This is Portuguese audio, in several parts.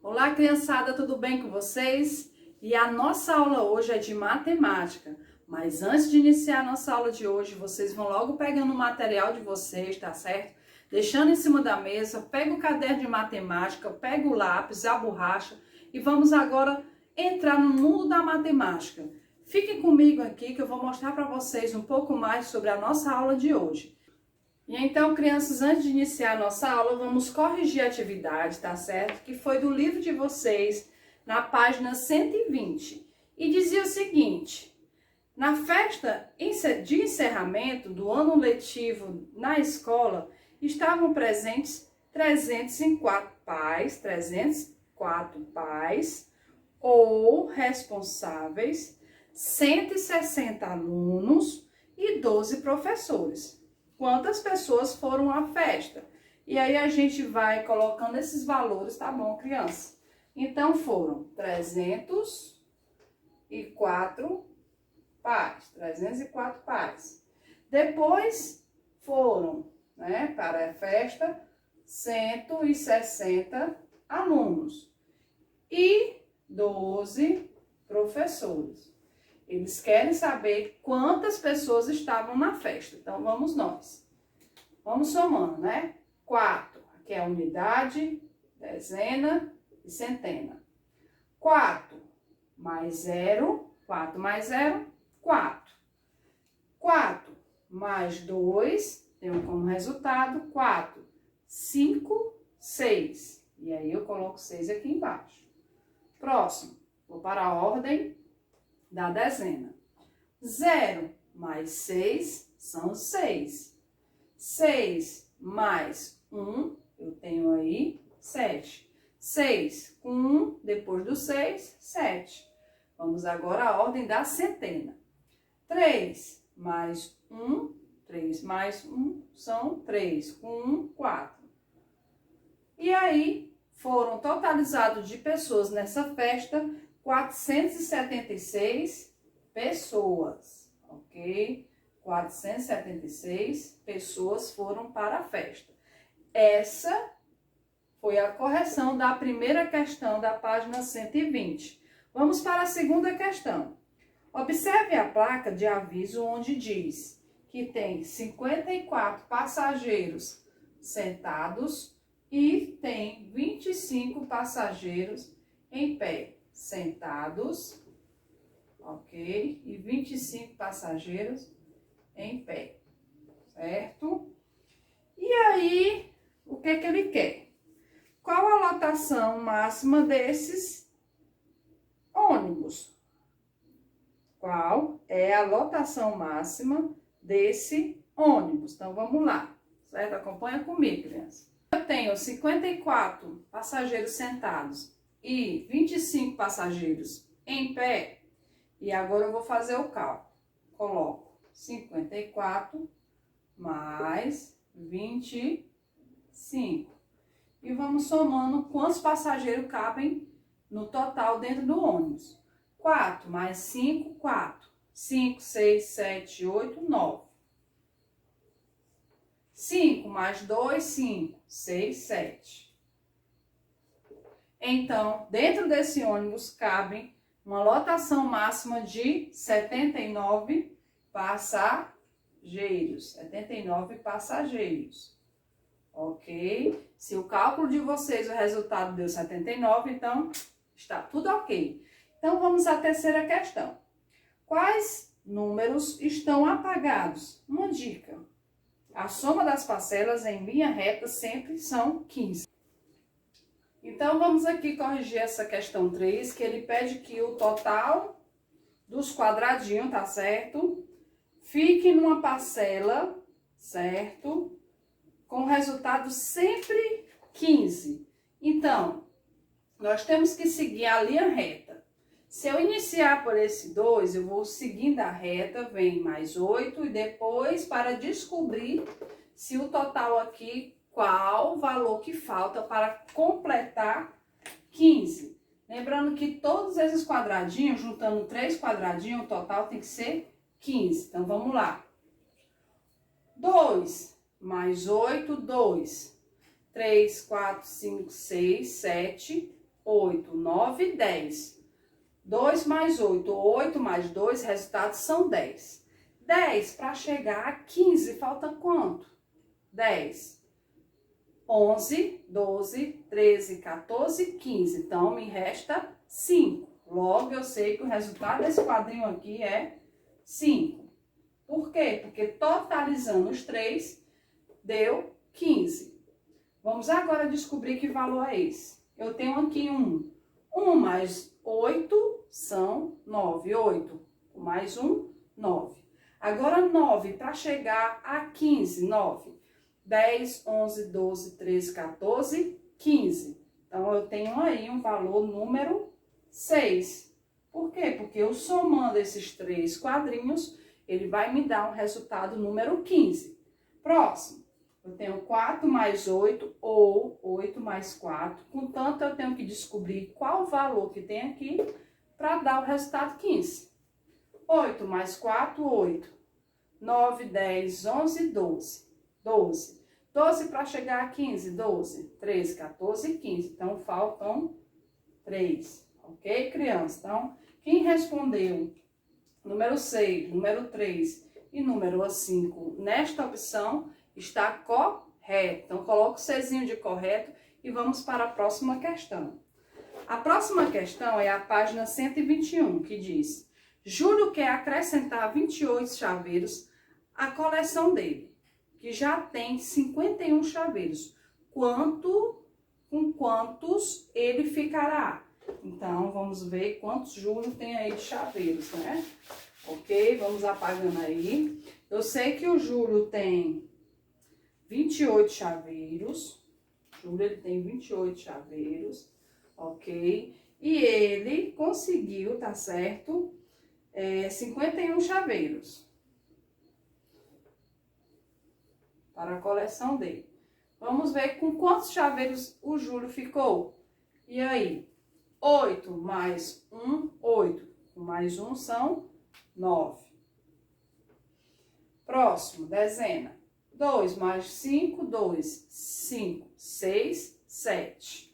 Olá, criançada, tudo bem com vocês? E a nossa aula hoje é de matemática. Mas antes de iniciar a nossa aula de hoje, vocês vão logo pegando o material de vocês, tá certo? Deixando em cima da mesa, pega o caderno de matemática, pega o lápis, a borracha e vamos agora entrar no mundo da matemática. Fiquem comigo aqui que eu vou mostrar para vocês um pouco mais sobre a nossa aula de hoje. E então, crianças, antes de iniciar a nossa aula, vamos corrigir a atividade, tá certo? Que foi do livro de vocês, na página 120. E dizia o seguinte: na festa de encerramento do ano letivo na escola, estavam presentes 304 pais ou responsáveis, 160 alunos e 12 professores. Quantas pessoas foram à festa? E aí a gente vai colocando esses valores, tá bom, criança? Então foram 304 pais, 304 pais. Depois foram, para a festa, 160 alunos e 12 professores. Eles querem saber quantas pessoas estavam na festa. Então, vamos nós. Vamos somando, 4, aqui é a unidade, dezena e centena. 4 mais 0, 4 mais 0, 4. 4 mais 2, tenho como resultado 4. 5, 6. E aí, eu coloco 6 aqui embaixo. Próximo, vou para a ordem da dezena. 0 mais 6 são 6. 6 mais 1, eu tenho aí 7. 6 com 1, depois do 6, 7. Vamos agora à ordem da centena. 3 mais 1, 3 mais 1 são 3. Com 1, 4. E aí, foram totalizados de pessoas nessa festa 476 pessoas, ok? 476 pessoas foram para a festa. Essa foi a correção da primeira questão da página 120. Vamos para a segunda questão. Observe a placa de aviso onde diz que tem 54 passageiros sentados e tem 25 passageiros em pé, sentados, ok? E 25 passageiros em pé, certo? E aí, o que que ele quer? Qual a lotação máxima desses ônibus? Qual é a lotação máxima desse ônibus? Então, vamos lá, certo? Acompanha comigo, criança. Eu tenho 54 passageiros sentados e 25 passageiros em pé, e agora eu vou fazer o cálculo. Coloco 54 mais 25. E vamos somando quantos passageiros cabem no total dentro do ônibus. 4 mais 5, 4. 5, 6, 7, 8, 9. 5 mais 2, 5. 6, 7. Então, dentro desse ônibus cabem uma lotação máxima de 79 passageiros. 79 passageiros. Ok? Se o cálculo de vocês, o resultado deu 79, então está tudo ok. Então, vamos à terceira questão. Quais números estão apagados? Uma dica. A soma das parcelas em linha reta sempre são 15. Então, vamos aqui corrigir essa questão 3, que ele pede que o total dos quadradinhos, tá certo? Fique numa parcela, certo? Com o resultado sempre 15. Então, nós temos que seguir a linha reta. Se eu iniciar por esse 2, eu vou seguindo a reta, vem mais 8, e depois, para descobrir se o total aqui, qual o valor que falta para completar 15. Lembrando que todos esses quadradinhos, juntando 3 quadradinhos, o total tem que ser 15. Então, vamos lá. 2 mais 8, 2. 3, 4, 5, 6, 7, 8, 9, 10. 2 mais 8, 8 mais 2, resultados são 10. 10 para chegar a 15, falta quanto? 10. 11, 12, 13, 14, 15. Então, me resta 5. Logo, eu sei que o resultado desse quadrinho aqui é 5. Por quê? Porque totalizando os 3, deu 15. Vamos agora descobrir que valor é esse. Eu tenho aqui 1. 1 mais 8 são 9. 8 mais 1, 9. Agora, 9 para chegar a 15. 9. 10, 11, 12, 13, 14, 15. Então, eu tenho aí um valor número 6. Por quê? Porque eu somando esses 3 quadrinhos, ele vai me dar um resultado número 15. Próximo. Eu tenho 4 mais 8 ou 8 mais 4. Portanto, eu tenho que descobrir qual valor que tem aqui para dar o resultado 15. 8 mais 4, 8. 9, 10, 11, 12. 12. 12 para chegar a 15, 12. 13, 14, 15. Então, faltam 3. Ok, criança? Então, quem respondeu número 6, número 3 e número 5 nesta opção está correto. Então, coloca o Czinho de correto e vamos para a próxima questão. A próxima questão é a página 121, que diz: Júlio quer acrescentar 28 chaveiros à coleção dele, que já tem 51 chaveiros. Com quantos ele ficará? Então, vamos ver quantos Júlio tem aí de chaveiros, né? Ok? Vamos apagando aí. Eu sei que o Júlio tem 28 chaveiros. Júlio, ele tem 28 chaveiros, ok? E ele conseguiu, tá certo? 51 chaveiros para a coleção dele. Vamos ver com quantos chaveiros o Júlio ficou. E aí? 8 mais 1, 8. Mais 1 são 9. Próximo, dezena. 2 mais 5, 2. 5, 6, 7.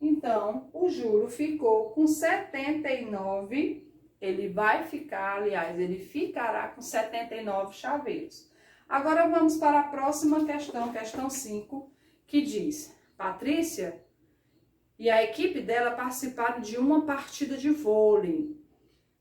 Então, o Júlio ficou com 79. Ele vai ficar, aliás, ele ficará com 79 chaveiros. Agora, vamos para a próxima questão, questão 5, que diz: Patrícia e a equipe dela participaram de uma partida de vôlei.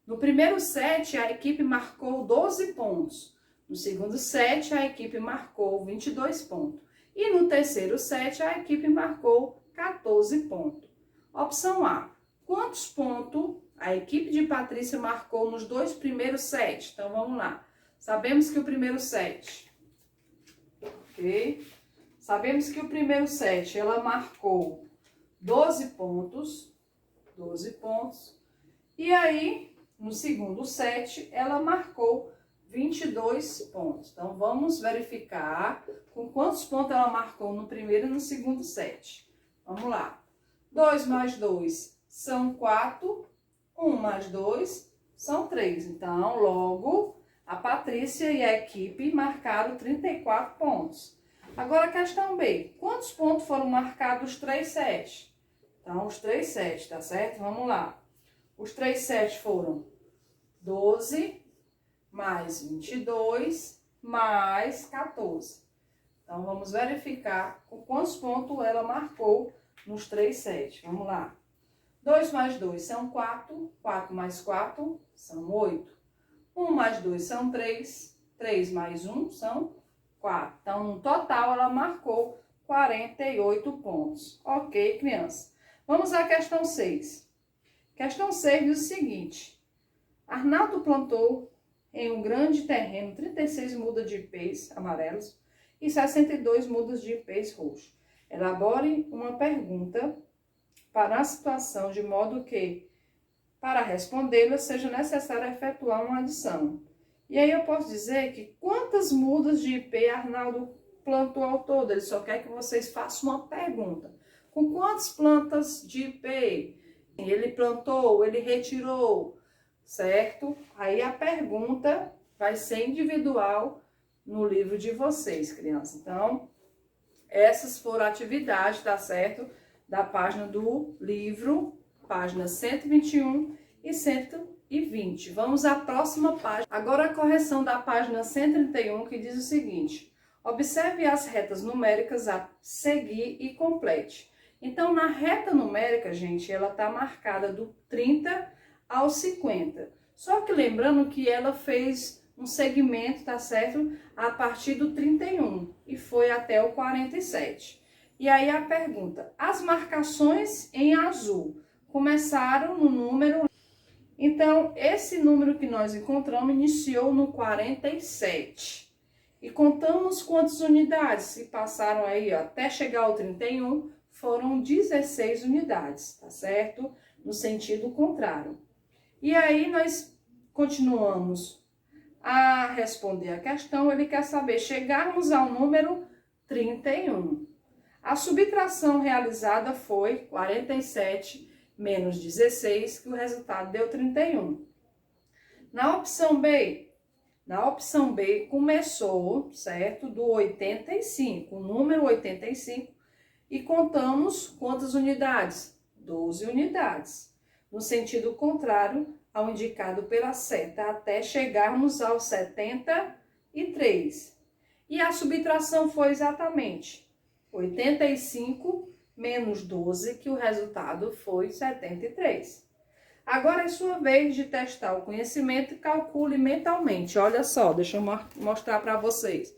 No primeiro set, a equipe marcou 12 pontos. No segundo set, a equipe marcou 22 pontos. E no terceiro set, a equipe marcou 14 pontos. Opção A. Quantos pontos a equipe de Patrícia marcou nos 2 primeiros sets? Então, vamos lá. Sabemos que o primeiro set... Ok? Sabemos que o primeiro set, ela marcou 12 pontos. 12 pontos. E aí, no segundo set, ela marcou 22 pontos. Então, vamos verificar com quantos pontos ela marcou no primeiro e no segundo set. Vamos lá. 2 mais 2 são 4. 1 mais 2 são 3. Então, logo, a Patrícia e a equipe marcaram 34 pontos. Agora, a questão B. Quantos pontos foram marcados os 3 sets? Então, os 3 sets, tá certo? Vamos lá. Os 3 sets foram 12 mais 22 mais 14. Então, vamos verificar com quantos pontos ela marcou nos 3 sets. Vamos lá. 2 mais 2 são 4. 4 mais 4 são 8. 1 mais 2 são 3. 3 mais 1 são 4. Então, no total, ela marcou 48 pontos. Ok, criança? Vamos à questão 6. Questão 6 diz o seguinte: Arnaldo plantou em um grande terreno 36 mudas de ipês amarelos e 62 mudas de ipês roxos. Elabore uma pergunta para a situação de modo que, para respondê-la, seja necessário efetuar uma adição. E aí eu posso dizer que quantas mudas de ipê Arnaldo plantou ao todo? Ele só quer que vocês façam uma pergunta. Com quantas plantas de ipê ele plantou, ele retirou, certo? Aí a pergunta vai ser individual no livro de vocês, crianças. Então, essas foram atividades, tá certo? da página do livro, página 121 e 120. Vamos à próxima página. Agora a correção da página 131, que diz o seguinte: observe as retas numéricas a seguir e complete. Então, na reta numérica, gente, ela está marcada do 30 ao 50. Só que lembrando que ela fez um segmento, tá certo? A partir do 31 e foi até o 47. E aí a pergunta: as marcações em azul começaram no número... Então, esse número que nós encontramos iniciou no 47. E contamos quantas unidades se passaram aí, ó, até chegar ao 31, foram 16 unidades, tá certo? No sentido contrário. E aí nós continuamos a responder a questão. Ele quer saber, chegarmos ao número 31. A subtração realizada foi 47 menos 16, que o resultado deu 31. Na opção B começou, certo, do 85, o número 85, e contamos quantas unidades? 12 unidades. No sentido contrário ao indicado pela seta, até chegarmos ao 73. E a subtração foi exatamente 85 menos 12, que o resultado foi 73. Agora é sua vez de testar o conhecimento e calcule mentalmente. Olha só, deixa eu mostrar para vocês.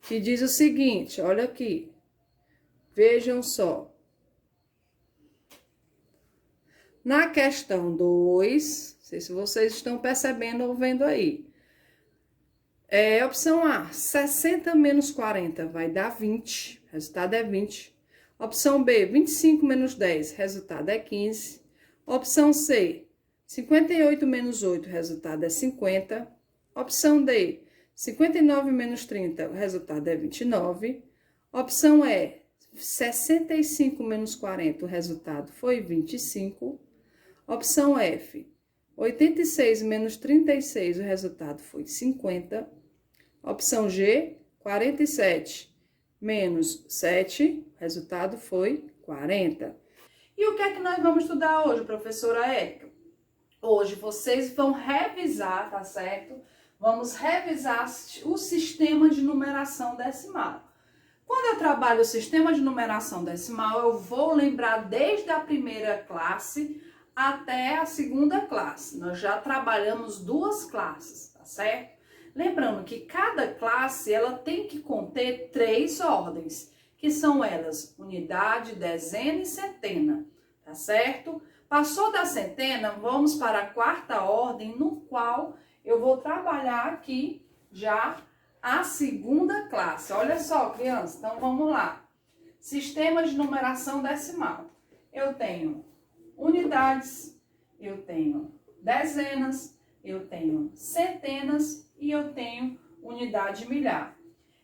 Que diz o seguinte, olha aqui. Vejam só. Na questão 2, não sei se vocês estão percebendo ou vendo aí. Opção A, 60 menos 40 vai dar 20, resultado é 20. Opção B, 25 menos 10, resultado é 15. Opção C, 58 menos 8, resultado é 50. Opção D, 59 menos 30, o resultado é 29. Opção E, 65 menos 40, o resultado foi 25. Opção F, 86 menos 36, o resultado foi 50. Opção G, 47 menos 7, o resultado foi 40. E o que é que nós vamos estudar hoje, professora Érica? Hoje vocês vão revisar, tá certo? Vamos revisar o sistema de numeração decimal. Quando eu trabalho o sistema de numeração decimal, eu vou lembrar desde a primeira classe até a segunda classe. Nós já trabalhamos 2 classes, tá certo? Lembrando que cada classe ela tem que conter 3 ordens, que são elas unidade, dezena e centena, tá certo? Passou da centena, vamos para a 4ª ordem, no qual eu vou trabalhar aqui já a segunda classe. Olha só, crianças, então vamos lá. Sistema de numeração decimal. Eu tenho unidades, eu tenho dezenas, eu tenho centenas e eu tenho unidade milhar.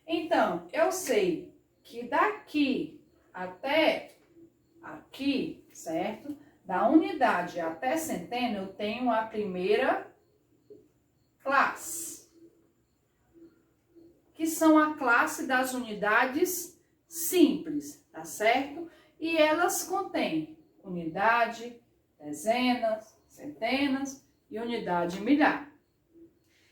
Então, eu sei que daqui até aqui, certo? Da unidade até centena, eu tenho a primeira classe, que são a classe das unidades simples, tá certo? E elas contêm unidade, dezenas, centenas e unidade milhar.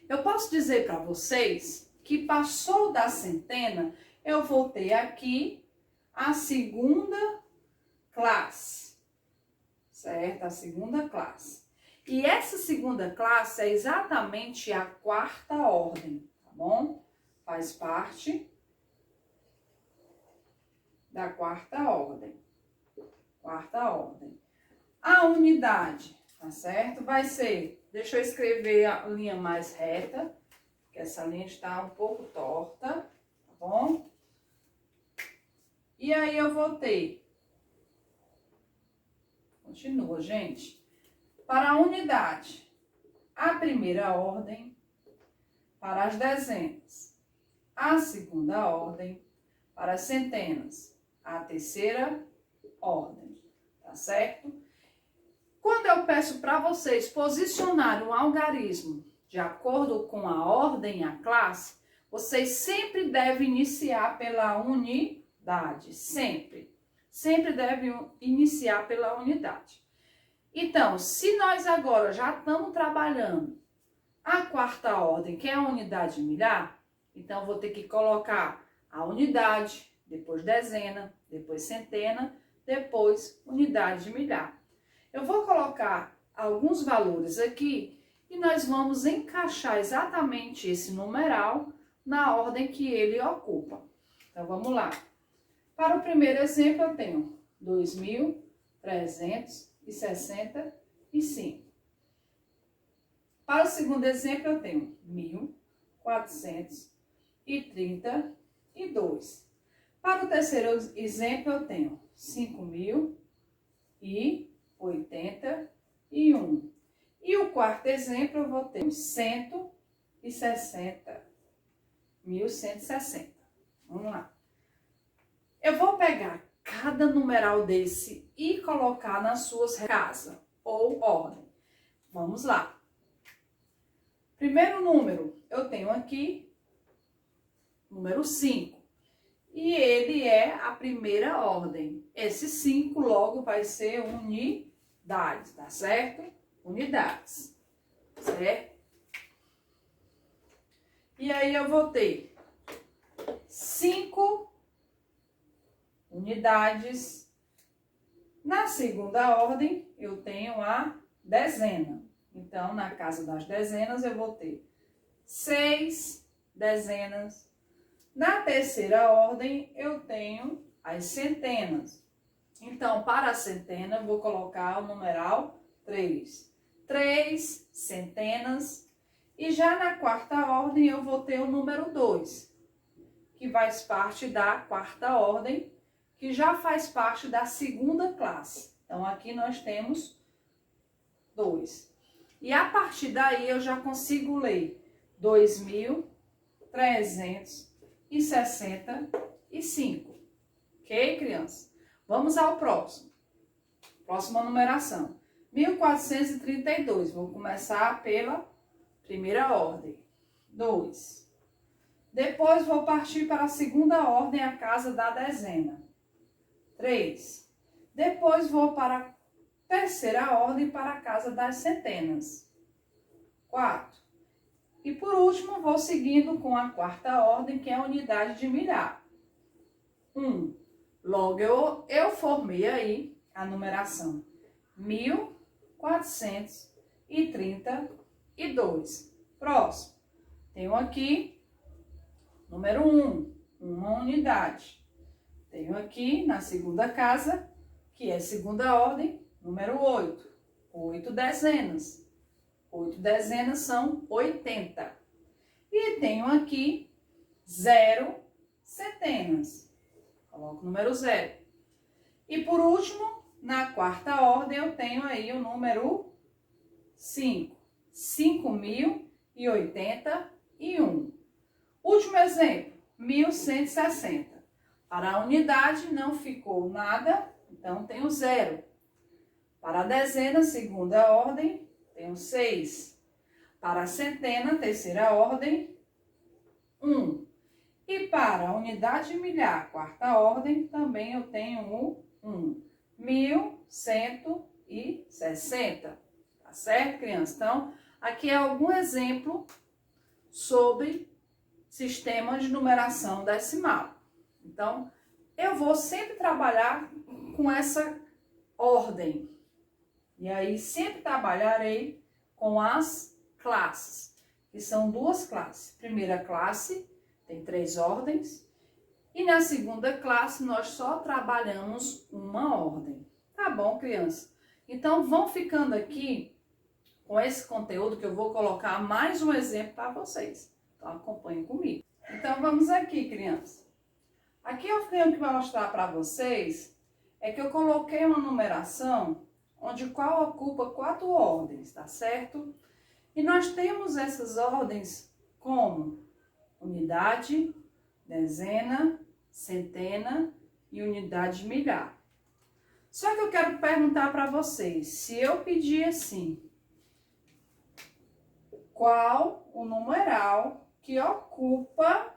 Eu posso dizer para vocês que passou da centena, eu vou ter aqui a segunda classe, certo? A segunda classe. E essa segunda classe é exatamente a 4ª ordem, tá bom? Faz parte da 4ª ordem. 4ª ordem. A unidade, tá certo? Vai ser, deixa eu escrever a linha mais reta, porque essa linha está um pouco torta, tá bom? E aí eu vou ter, continua, gente, para a unidade, a primeira ordem, para as dezenas, a segunda ordem, para as centenas, a terceira ordem, tá certo? Quando eu peço para vocês posicionar um algarismo de acordo com a ordem e a classe, vocês sempre devem iniciar pela unidade, sempre. sempre deve iniciar pela unidade. Então, se nós agora já estamos trabalhando a quarta ordem, que é a unidade milhar, então vou ter que colocar a unidade, depois dezena, depois centena, depois unidade de milhar. Eu vou colocar alguns valores aqui e nós vamos encaixar exatamente esse numeral na ordem que ele ocupa. Então, vamos lá. Para o primeiro exemplo, eu tenho 2.365. Para o segundo exemplo, eu tenho 1.432. Para o terceiro exemplo, eu tenho 5.081. E o quarto exemplo, eu vou ter 160. 1.160. Vamos lá. Eu vou pegar cada numeral desse e colocar nas suas casas ou ordem. Vamos lá. Primeiro número, eu tenho aqui número 5. E ele é a primeira ordem. Esse 5 logo vai ser unidades, tá certo? Unidades, certo? E aí eu vou ter 5 unidades. Na segunda ordem, eu tenho a dezena. Então, na casa das dezenas, eu vou ter 6 dezenas. Na terceira ordem, eu tenho as centenas. Então, para a centena, eu vou colocar o numeral 3. 3 centenas. E já na quarta ordem, eu vou ter o número 2, que faz parte da quarta ordem, que já faz parte da segunda classe. Então, aqui nós temos 2. E a partir daí, eu já consigo ler 2.365. Ok, criança? Vamos ao próximo. Próxima numeração. 1.432. Vou começar pela primeira ordem. 2. Depois, vou partir para a segunda ordem, a casa da dezena. 3. Depois, vou para a terceira ordem, para a casa das centenas. 4. E por último, vou seguindo com a quarta ordem, que é a unidade de milhar. 1. Logo, eu formei aí a numeração 1.432. Próximo. Tenho aqui número 1, uma unidade. Tenho aqui na segunda casa, que é segunda ordem, número 8. 8 dezenas. 8 dezenas são 80. E tenho aqui 0 centenas. Coloco o número 0. E por último, na quarta ordem, eu tenho aí o número 5. 5.081. Último exemplo, 1.160. Para a unidade não ficou nada, então tenho 0. Para a dezena, segunda ordem, tenho 6. Para a centena, terceira ordem, 1. E para a unidade de milhar, quarta ordem, também eu tenho o 1. 1.160. Tá certo, criança? Então, aqui é algum exemplo sobre sistema de numeração decimal. Então, eu vou sempre trabalhar com essa ordem. E aí, sempre trabalharei com as classes, que são 2 classes. Primeira classe tem 3 ordens. E na segunda classe, nós só trabalhamos uma ordem. Tá bom, criança? Então, vão ficando aqui com esse conteúdo que eu vou colocar mais um exemplo para vocês. Então, acompanhem comigo. Então, vamos aqui, criança. Aqui eu tenho que mostrar para vocês é que eu coloquei uma numeração onde qual ocupa 4 ordens, tá certo? E nós temos essas ordens como unidade, dezena, centena e unidade de milhar. Só que eu quero perguntar para vocês, se eu pedir assim, qual o numeral que ocupa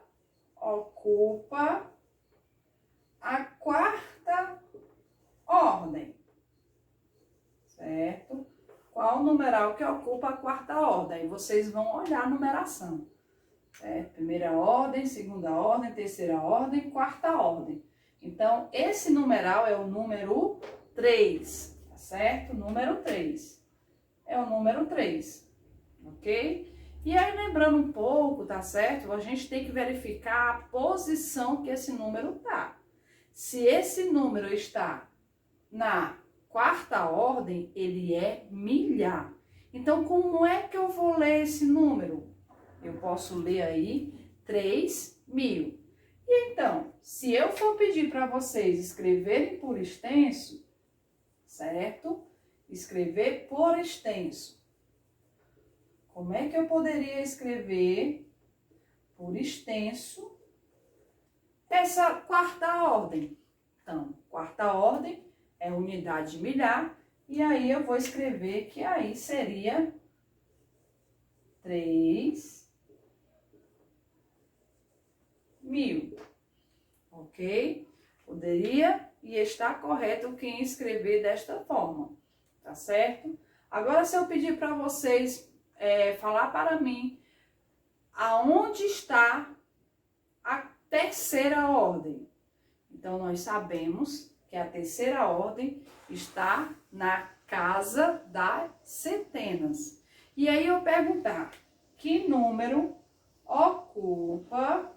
a quarta ordem, certo? Qual o numeral que ocupa a quarta ordem? Vocês vão olhar a numeração, certo? Primeira ordem, segunda ordem, terceira ordem, quarta ordem. Então, esse numeral é o número 3, tá certo? Número 3. É o número 3, ok? E aí, lembrando um pouco, tá certo? A gente tem que verificar a posição que esse número tá. Se esse número está na quarta ordem, ele é milhar. Então, como é que eu vou ler esse número? Eu posso ler aí 3.000. E então, se eu for pedir para vocês escreverem por extenso, certo? Escrever por extenso. Como é que eu poderia escrever por extenso essa quarta ordem? Então, quarta ordem é unidade de milhar, e aí eu vou escrever que aí seria 3.000, ok? Poderia e está correto quem escrever desta forma, tá certo? Agora, se eu pedir para vocês falar para mim aonde está a terceira ordem. Então, nós sabemos que a terceira ordem está na casa das centenas. E aí eu perguntar, que número ocupa,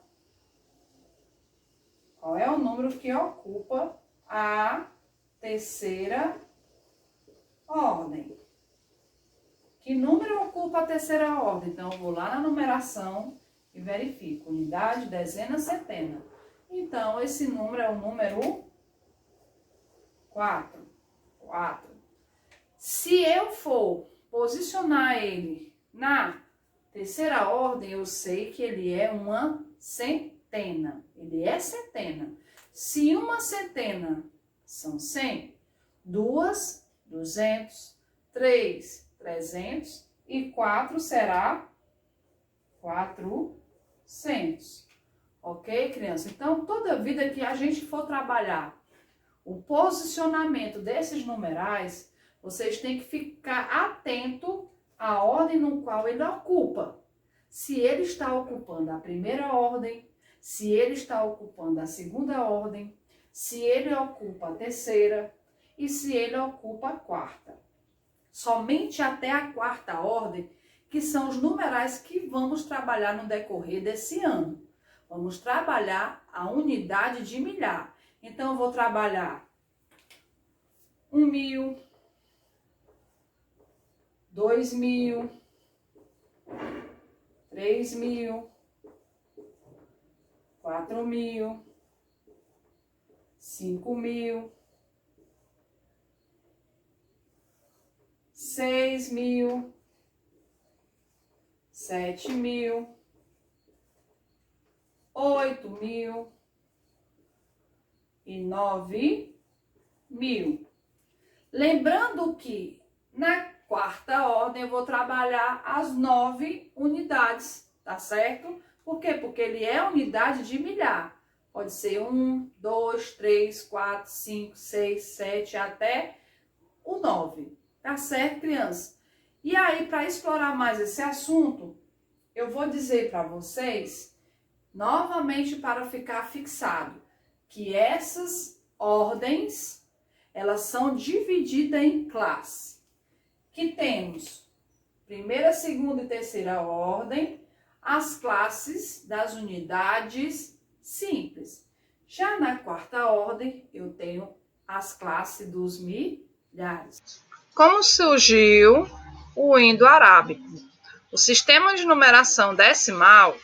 qual é o número que ocupa a terceira ordem? Que número ocupa a terceira ordem? Então, eu vou lá na numeração e verifico. Unidade, dezena, centena. Então, esse número é o número 4. 4. Se eu for posicionar ele na terceira ordem, eu sei que ele é uma centena. Ele é centena. Se uma centena são 100, 2, 200, 3, 300 e 4 será 400. Ok, criança? Então, toda vida que a gente for trabalhar o posicionamento desses numerais, vocês têm que ficar atento à ordem no qual ele ocupa. Se ele está ocupando a primeira ordem, se ele está ocupando a segunda ordem, se ele ocupa a terceira e se ele ocupa a quarta. Somente até a quarta ordem, que são os numerais que vamos trabalhar no decorrer desse ano. Vamos trabalhar a unidade de milhar. Então, eu vou trabalhar 1.000, 2.000, 3.000, 4.000, 5.000, 6.000, 7.000, 8.000 e 9.000. Lembrando que na quarta ordem eu vou trabalhar as 9 unidades, tá certo? Por quê? Porque ele é unidade de milhar. Pode ser 1, 2, 3, 4, 5, 6, 7, até o 9. Tá certo, criança? E aí, para explorar mais esse assunto, eu vou dizer para vocês, novamente para ficar fixado, que essas ordens, elas são divididas em classe. Que temos primeira, segunda e terceira ordem, as classes das unidades simples. Já na quarta ordem, eu tenho as classes dos milhares. Como surgiu o indo-arábico? O sistema de numeração decimal,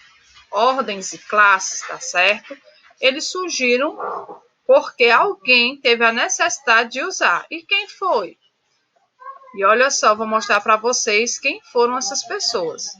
ordens e classes, tá certo? Eles surgiram porque alguém teve a necessidade de usar. E quem foi? E olha só, vou mostrar para vocês quem foram essas pessoas.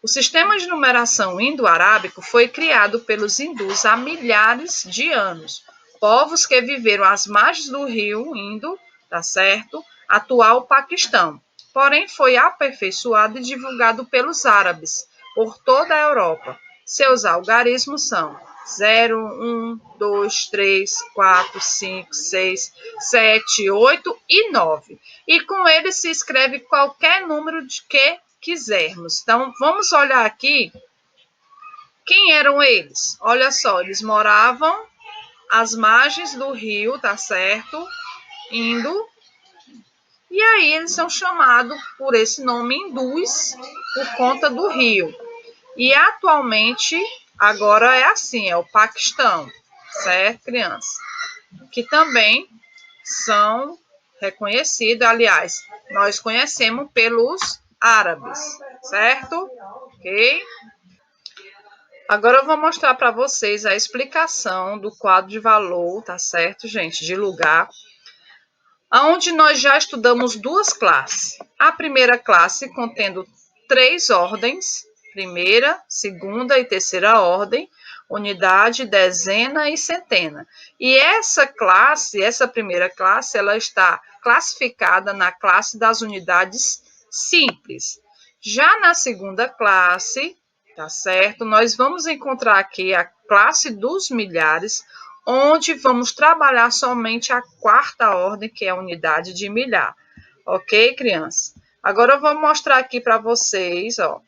O sistema de numeração indo-arábico foi criado pelos hindus há milhares de anos. Povos que viveram às margens do rio Indo, tá certo? Atual Paquistão. Porém, foi aperfeiçoado e divulgado pelos árabes por toda a Europa. Seus algarismos são 0, 1, 2, 3, 4, 5, 6, 7, 8 e 9. E com ele se escreve qualquer número de que quisermos. Então, vamos olhar aqui quem eram eles. Olha só, eles moravam às margens do rio, tá certo? E aí eles são chamados por esse nome hindus por conta do rio. E atualmente, agora é assim, é o Paquistão, certo, criança? Que também são reconhecidos, aliás, nós conhecemos pelos árabes, certo? Ok? Agora eu vou mostrar para vocês a explicação do quadro de valor, tá certo, gente? De lugar, onde nós já estudamos duas classes. A primeira classe contendo 3 ordens, primeira, segunda e terceira ordem, unidade, dezena e centena. E essa classe, essa primeira classe, ela está classificada na classe das unidades simples. Já na segunda classe, tá certo? Nós vamos encontrar aqui a classe dos milhares, onde vamos trabalhar somente a quarta ordem, que é a unidade de milhar. Ok, crianças? Agora eu vou mostrar aqui para vocês, ó,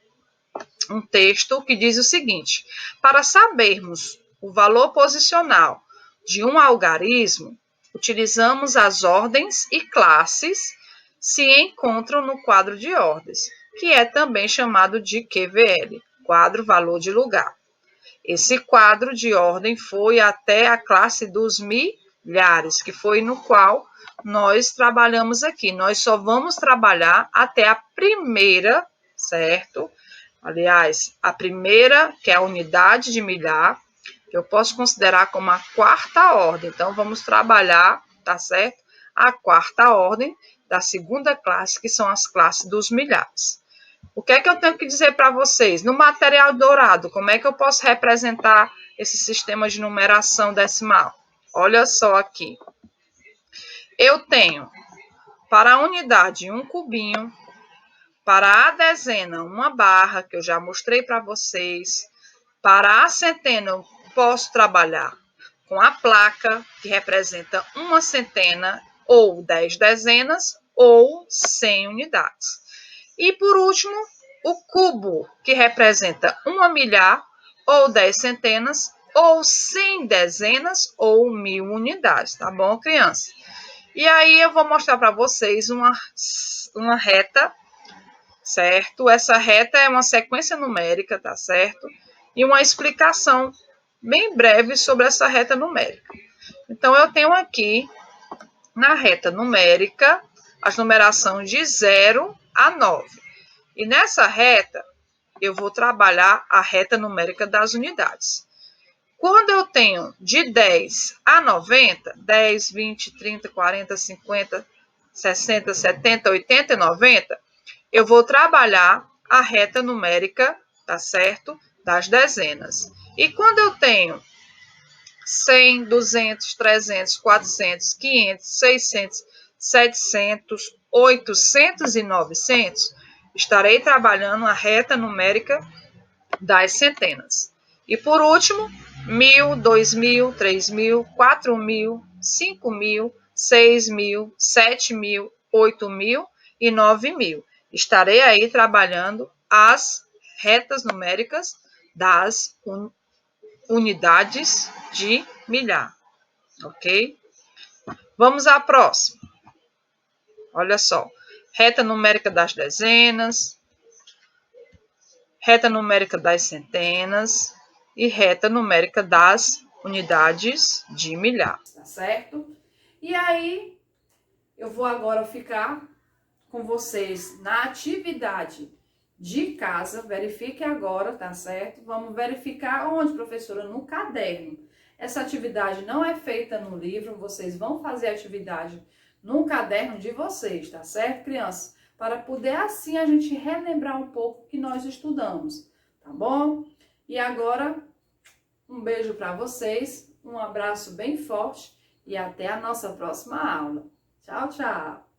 um texto que diz o seguinte: para sabermos o valor posicional de um algarismo, utilizamos as ordens e classes se encontram no quadro de ordens, que é também chamado de QVL, quadro valor de lugar. Esse quadro de ordem foi até a classe dos milhares, que foi no qual nós trabalhamos aqui. Nós só vamos trabalhar até a primeira, certo? Aliás, a primeira, que é a unidade de milhar, que eu posso considerar como a quarta ordem. Então, vamos trabalhar, tá certo? A quarta ordem da segunda classe, que são as classes dos milhares. O que é que eu tenho que dizer para vocês? No material dourado, como é que eu posso representar esse sistema de numeração decimal? Olha só aqui. Eu tenho para a unidade um cubinho, para a dezena uma barra, que eu já mostrei para vocês. Para a centena eu posso trabalhar com a placa, que representa uma centena, ou 10 dezenas, ou 100 unidades. E por último, o cubo, que representa uma milhar, ou 10 centenas, ou 100 dezenas, ou 1000 unidades, tá bom, criança? E aí eu vou mostrar para vocês uma reta, certo? Essa reta é uma sequência numérica, tá certo? E uma explicação bem breve sobre essa reta numérica. Então, eu tenho aqui, na reta numérica, as numerações de 0 a 9. E nessa reta, eu vou trabalhar a reta numérica das unidades. Quando eu tenho de 10 a 90, 10, 20, 30, 40, 50, 60, 70, 80 e 90, eu vou trabalhar a reta numérica, tá certo? Das dezenas. E quando eu tenho 100, 200, 300, 400, 500, 600, 700, 800 e 900, estarei trabalhando a reta numérica das centenas. E por último, 1000, 2000, 3000, 4000, 5000, 6000, 7000, 8000 e 9000. Estarei aí trabalhando as retas numéricas das unidades de milhar, ok? Vamos à próxima. Olha só, reta numérica das dezenas, reta numérica das centenas e reta numérica das unidades de milhar. Tá certo? E aí, eu vou agora ficar com vocês na atividade de casa. Verifique agora, tá certo? Vamos verificar onde, professora? No caderno. Essa atividade não é feita no livro, vocês vão fazer a atividade no caderno de vocês, tá certo, crianças? Para poder assim a gente relembrar um pouco o que nós estudamos, tá bom? E agora, um beijo para vocês, um abraço bem forte e até a nossa próxima aula. Tchau, tchau!